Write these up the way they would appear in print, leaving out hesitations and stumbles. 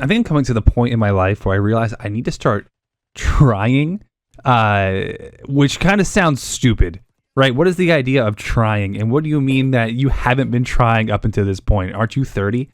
I think I'm coming to the point in my life where I realize I need to start trying, which kind of sounds stupid, right? What is the idea of trying? And what do you mean that you haven't been trying up until this point? Aren't you 30?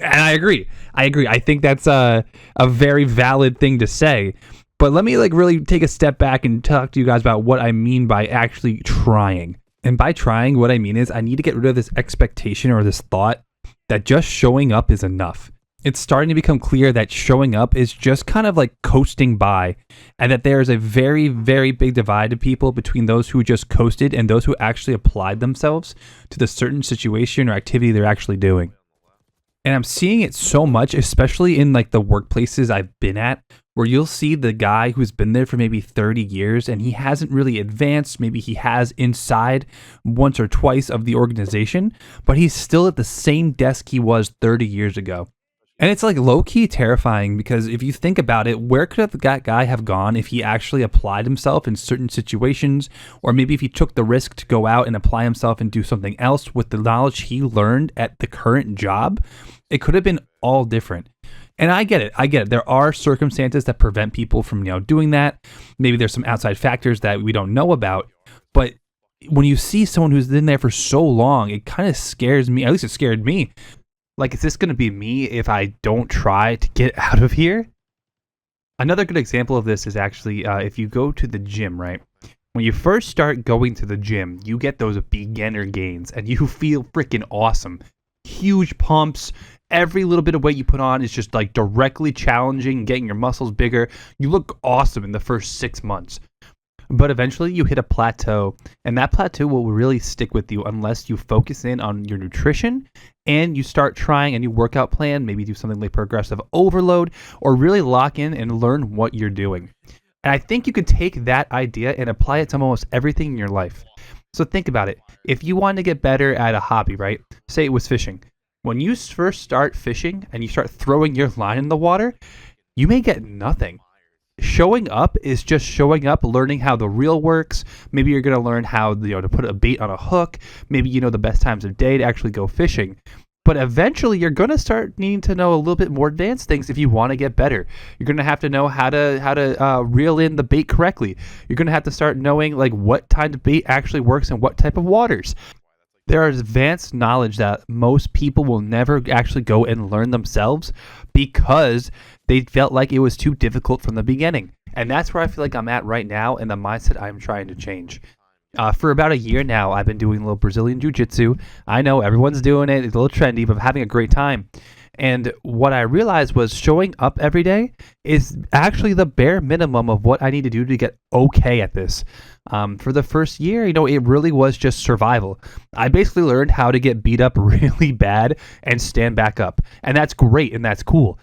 And I agree. I think that's a very valid thing to say. But let me really take a step back and talk to you guys about what I mean by actually trying. And by trying, what I mean is I need to get rid of this expectation or this thought that just showing up is enough. It's starting to become clear that showing up is just kind of like coasting by, and that there is a very, very big divide of people between those who just coasted and those who actually applied themselves to the certain situation or activity they're actually doing. And I'm seeing it so much, especially in the workplaces I've been at, where you'll see the guy who's been there for maybe 30 years and he hasn't really advanced. Maybe he has inside once or twice of the organization, but he's still at the same desk he was 30 years ago. And it's low-key terrifying because if you think about it, where could that guy have gone if he actually applied himself in certain situations, or maybe if he took the risk to go out and apply himself and do something else with the knowledge he learned at the current job? It could have been all different. And I get it. There are circumstances that prevent people from doing that. Maybe there's some outside factors that we don't know about. But when you see someone who's been there for so long, it kind of scares me. At least it scared me. Is this going to be me if I don't try to get out of here? Another good example of this is actually if you go to the gym, right? When you first start going to the gym, you get those beginner gains and you feel freaking awesome. Huge pumps. Every little bit of weight you put on is just directly challenging, getting your muscles bigger. You look awesome in the first 6 months. But eventually you hit a plateau, and that plateau will really stick with you unless you focus in on your nutrition and you start trying a new workout plan, maybe do something like progressive overload, or really lock in and learn what you're doing. And I think you could take that idea and apply it to almost everything in your life. So think about it. If you want to get better at a hobby, right? Say it was fishing. When you first start fishing and you start throwing your line in the water, you may get nothing. Showing up is just showing up, learning how the reel works. Maybe you're going to learn how to put a bait on a hook. Maybe the best times of day to actually go fishing. But eventually you're going to start needing to know a little bit more advanced things if you want to get better. You're going to have to know how to reel in the bait correctly. You're going to have to start knowing what kind of bait actually works in what type of waters. There is advanced knowledge that most people will never actually go and learn themselves because they felt like it was too difficult from the beginning. And that's where I feel like I'm at right now and the mindset I'm trying to change. For about a year now, I've been doing a little Brazilian Jiu-Jitsu. I know everyone's doing it. It's a little trendy, but I'm having a great time. And what I realized was showing up every day is actually the bare minimum of what I need to do to get okay at this. For the first year, it really was just survival. I basically learned how to get beat up really bad and stand back up. And that's great and that's cool.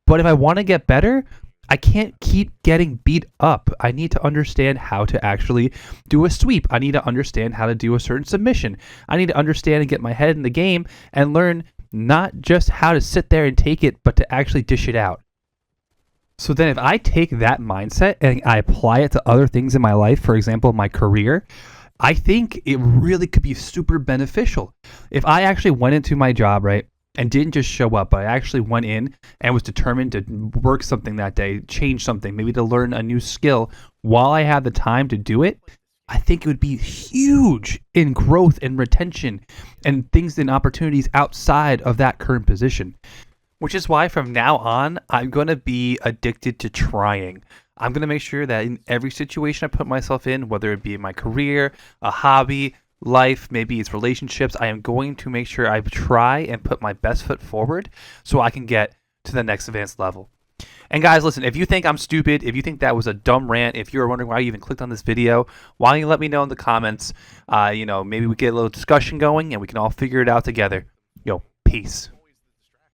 But if I want to get better, I can't keep getting beat up. I need to understand how to actually do a sweep. I need to understand how to do a certain submission. I need to understand and get my head in the game and learn not just how to sit there and take it, but to actually dish it out. So then if I take that mindset and I apply it to other things in my life, for example, my career, I think it really could be super beneficial. If I actually went into my job, right, and didn't just show up, but I actually went in and was determined to work something that day, change something, maybe to learn a new skill while I had the time to do it, I think it would be huge in growth and retention and things and opportunities outside of that current position. Which is why from now on, I'm going to be addicted to trying. I'm going to make sure that in every situation I put myself in, whether it be in my career, a hobby, life, maybe it's relationships, I am going to make sure I try and put my best foot forward so I can get to the next advanced level. And guys, listen, if you think I'm stupid, if you think that was a dumb rant, if you're wondering why you even clicked on this video, why don't you let me know in the comments? Maybe we get a little discussion going and we can all figure it out together. Peace.